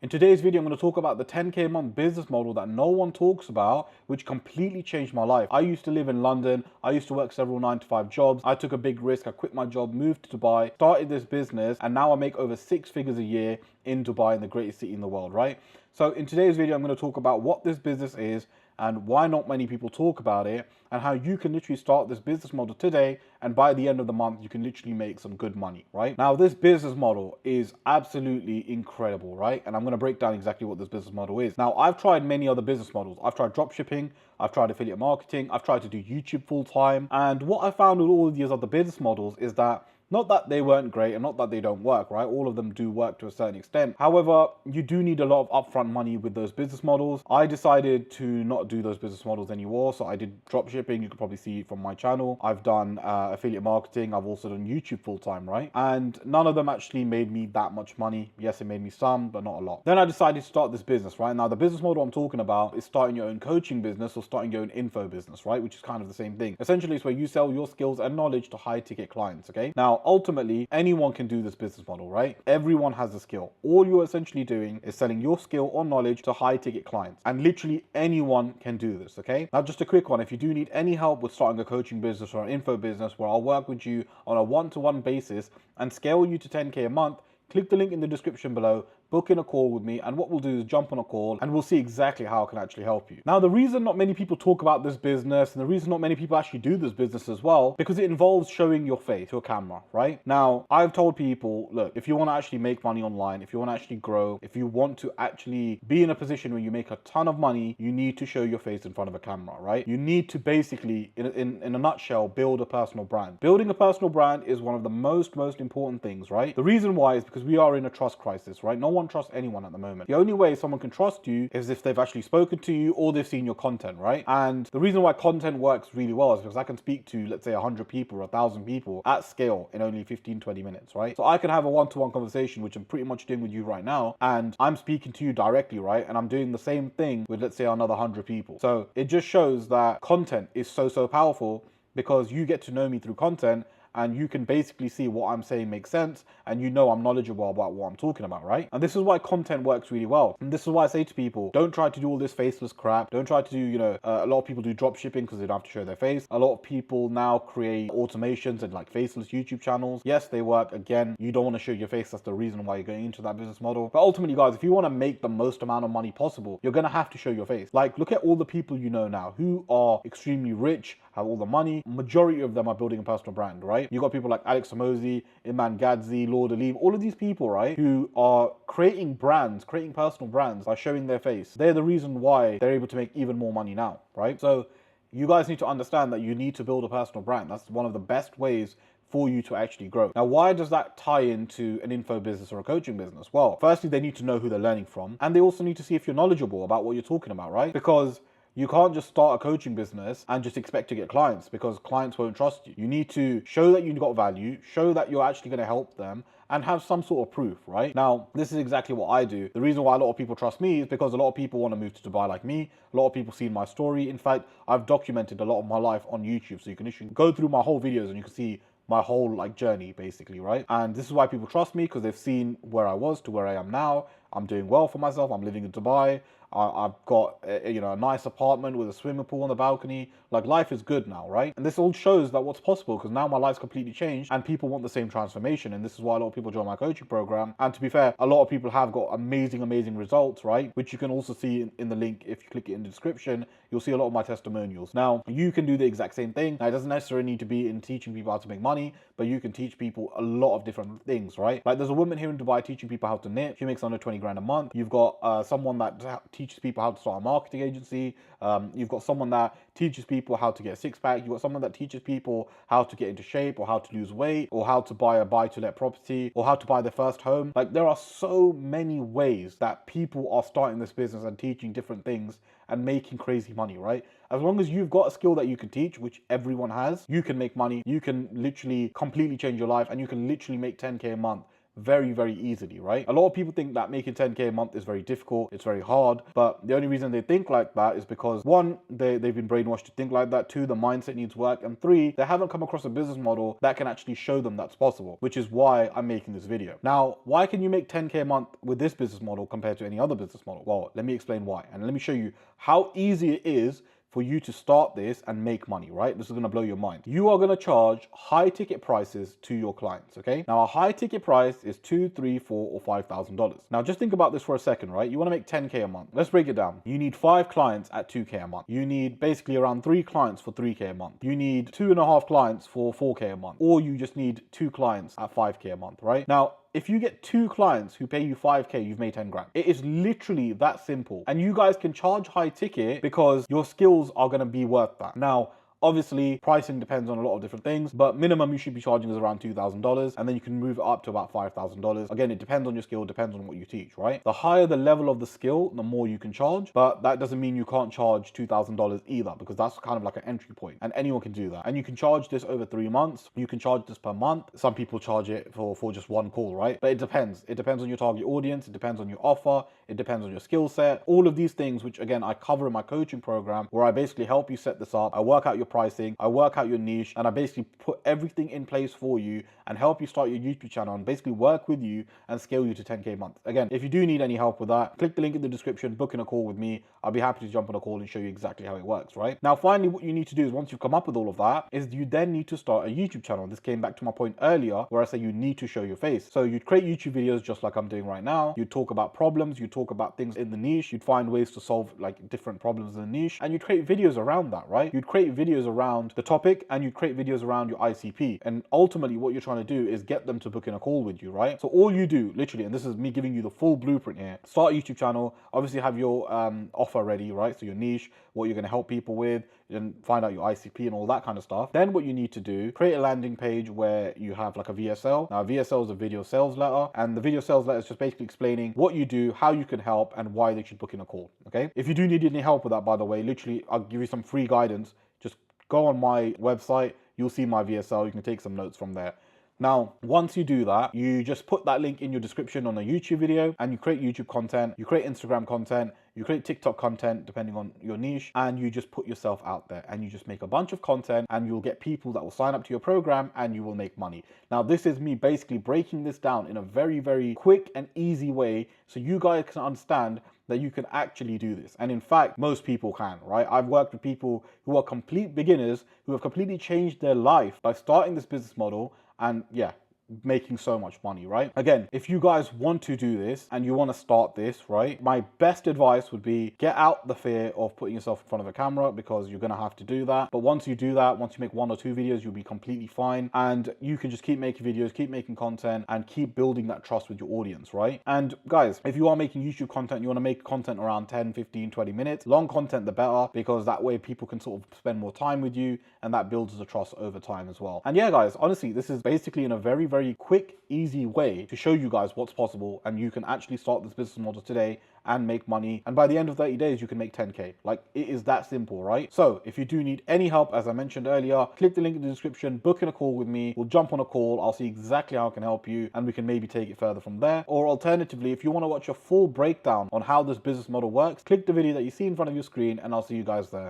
In today's video, I'm going to talk about the 10K a month business model that no one talks about, which completely changed my life. I used to live in London. I used to work several 9-to-5 jobs. I took a big risk. I quit my job, moved to Dubai, started this business, and now I make over 6 figures a year in Dubai, in the greatest city in the world, right? So in today's video, I'm going to talk about what this business is and why not many people talk about it, and how you can literally start this business model today, and by the end of the month you can literally make some good money, right? Now this business model is absolutely incredible, right? And I'm going to break down exactly what this business model is. Now I've tried many other business models. I've tried drop shipping, I've tried affiliate marketing, I've tried to do YouTube full time, and what I found with all of these other business models is that not that they weren't great and not that they don't work, right? All of them do work to a certain extent. However, you do need a lot of upfront money with those business models. I decided to not do those business models anymore. So I did drop shipping. You could probably see from my channel. I've done affiliate marketing. I've also done YouTube full time, right? And none of them actually made me that much money. Yes, it made me some, but not a lot. Then I decided to start this business, right? Now the business model I'm talking about is starting your own coaching business or starting your own info business, right? Which is kind of the same thing. Essentially, it's where you sell your skills and knowledge to high ticket clients, okay? Now, ultimately, anyone can do this business model, right? Everyone has a skill. All you're essentially doing is selling your skill or knowledge to high ticket clients, and literally anyone can do this, okay? Now, just a quick one. If you do need any help with starting a coaching business or an info business where I'll work with you on a one-to-one basis and scale you to 10K a month, click the link in the description below, book in a call with me, and what we'll do is jump on a call and we'll see exactly how I can actually help you. Now, the reason not many people talk about this business, and the reason not many people actually do this business as well, because it involves showing your face to a camera, right? Now, I've told people, look, if you want to actually make money online, if you want to actually grow, if you want to actually be in a position where you make a ton of money, you need to show your face in front of a camera, right? You need to basically, in a nutshell, build a personal brand. Building a personal brand is one of the most important things, right? The reason why is because we are in a trust crisis, right? No one trusts anyone at the moment. The only way someone can trust you is if they've actually spoken to you or they've seen your content, right? And the reason why content works really well is because I can speak to, let's say, 100 people or 1,000 people at scale in only 15-20 minutes, right? So I can have a one-to-one conversation, which I'm pretty much doing with you right now, and I'm speaking to you directly, right? And I'm doing the same thing with, let's say, another 100 people. So it just shows that content is so powerful, because you get to know me through content, and you can basically see what I'm saying makes sense, and you know I'm knowledgeable about what I'm talking about, right? And this is why content works really well. And this is why I say to people, don't try to do all this faceless crap. Don't try to do, a lot of people do drop shipping because they don't have to show their face. A lot of people now create automations and like faceless YouTube channels. Yes, they work. Again, you don't want to show your face. That's the reason why you're going into that business model. But ultimately, guys, if you want to make the most amount of money possible, you're going to have to show your face. Like, look at all the people you know now who are extremely rich, have all the money. Majority of them are building a personal brand, right? You got people like Alex Samosi, Iman Gadzi, Lord Alim, all of these people, right, who are creating brands, creating personal brands by showing their face. They're the reason why they're able to make even more money now, right? So you guys need to understand that you need to build a personal brand. That's one of the best ways for you to actually grow. Now, why does that tie into an info business or a coaching business? Well, firstly, they need to know who they're learning from, and they also need to see if you're knowledgeable about what you're talking about, right? Because you can't just start a coaching business and just expect to get clients, because clients won't trust you. You need to show that you've got value, show that you're actually going to help them, and have some sort of proof, right? Now, this is exactly what I do. The reason why a lot of people trust me is because a lot of people want to move to Dubai like me. A lot of people seen my story. In fact, I've documented a lot of my life on YouTube, so you can literally go through my whole videos and you can see my whole journey basically, right? And this is why people trust me, because they've seen where I was to where I am now. I'm doing well for myself. I'm living in Dubai. I've got a nice apartment with a swimming pool on the balcony. Like, life is good now, right? And this all shows that what's possible, because now my life's completely changed and people want the same transformation. And this is why a lot of people join my coaching program. And to be fair, a lot of people have got amazing results, right? Which you can also see in the link. If you click it in the description, you'll see a lot of my testimonials. Now, you can do the exact same thing. Now, it doesn't necessarily need to be in teaching people how to make money, but you can teach people a lot of different things, right? Like, there's a woman here in Dubai teaching people how to knit. She makes under 20 grand a month. You've got someone that teaches people how to start a marketing agency. You've got someone that teaches people how to get a six-pack. You've got someone that teaches people how to get into shape, or how to lose weight, or how to buy a buy-to-let property, or how to buy their first home. Like, there are so many ways that people are starting this business and teaching different things and making crazy money, right? As long as you've got a skill that you can teach, which everyone has, you can make money. You can literally completely change your life, and you can literally make 10K a month very, very easily, right? A lot of people think that making 10K a month is very difficult, it's very hard, but the only reason they think like that is because one, they've been brainwashed to think like that, two, the mindset needs work, and three, they haven't come across a business model that can actually show them that's possible, which is why I'm making this video. Now, why can you make 10K a month with this business model compared to any other business model? Well, let me explain why, and let me show you how easy it is for you to start this and make money, right? This is gonna blow your mind. You are gonna charge high ticket prices to your clients, okay? Now, a high ticket price is $2,000, $3,000, $4,000, or $5,000. Now, just think about this for a second, right? You wanna make 10K a month. Let's break it down. You need 5 clients at 2K a month. You need basically around 3 clients for 3K a month. You need 2.5 clients for 4K a month. Or you just need 2 clients at 5K a month, right? Now, if you get 2 clients who pay you 5K, you've made 10 grand. It is literally that simple. And you guys can charge high ticket because your skills are gonna be worth that. Now, obviously, pricing depends on a lot of different things, but minimum you should be charging is around $2,000, and then you can move it up to about $5,000. Again, it depends on your skill, depends on what you teach, right? The higher the level of the skill, the more you can charge, but that doesn't mean you can't charge $2,000 either, because that's kind of like an entry point, and anyone can do that. And you can charge this over 3 months, you can charge this per month. Some people charge it for just one call, right? But it depends. It depends on your target audience, it depends on your offer, it depends on your skill set. All of these things, which again, I cover in my coaching program, where I basically help you set this up. I work out your pricing, I work out your niche, and I basically put everything in place for you and help you start your YouTube channel and basically work with you and scale you to 10K a month. Again, if you do need any help with that, click the link in the description, book in a call with me. I'll be happy to jump on a call and show you exactly how it works, right? Now, finally, what you need to do is once you've come up with all of that, is you then need to start a YouTube channel. This came back to my point earlier where I say you need to show your face. So you'd create YouTube videos just like I'm doing right now. You'd talk about problems, you'd talk about things in the niche, you'd find ways to solve like different problems in the niche, and you'd create videos around that, right? You'd create videos around the topic and you create videos around your ICP. And ultimately what you're trying to do is get them to book in a call with you, right? So all you do, literally, and this is me giving you the full blueprint here, start a YouTube channel, obviously have your offer ready, right? So your niche, what you're gonna help people with, and find out your ICP and all that kind of stuff. Then what you need to do, create a landing page where you have like a VSL. Now, a VSL is a video sales letter, and the video sales letter is just basically explaining what you do, how you can help, and why they should book in a call, okay? If you do need any help with that, by the way, literally, I'll give you some free guidance. Just go on my website, you'll see my VSL, you can take some notes from there. Now, once you do that, you just put that link in your description on a YouTube video, and you create YouTube content, you create Instagram content, you create TikTok content, depending on your niche, and you just put yourself out there and you just make a bunch of content, and you'll get people that will sign up to your program and you will make money. Now, this is me basically breaking this down in a very, very quick and easy way so you guys can understand that you can actually do this. And in fact, most people can, right? I've worked with people who are complete beginners, who have completely changed their life by starting this business model, and yeah, making so much money, right? Again, if you guys want to do this and you want to start this, right, my best advice would be get out the fear of putting yourself in front of a camera, because you're going to have to do that. But once you do that, once you make 1 or 2 videos, you'll be completely fine, and you can just keep making videos, keep making content, and keep building that trust with your audience, right? And guys, if you are making YouTube content, you want to make content around 10, 15, 20 minutes. Long content, the better, because that way people can sort of spend more time with you, and that builds the trust over time as well. And yeah, guys, honestly, this is basically in a very, very quick, easy way to show you guys what's possible, and you can actually start this business model today and make money, and by the end of 30 days you can make 10K. Like, it is that simple, right? So if you do need any help, as I mentioned earlier, click the link in the description, book in a call with me, we'll jump on a call, I'll see exactly how I can help you, and we can maybe take it further from there. Or alternatively, if you want to watch a full breakdown on how this business model works, click the video that you see in front of your screen, and I'll see you guys there.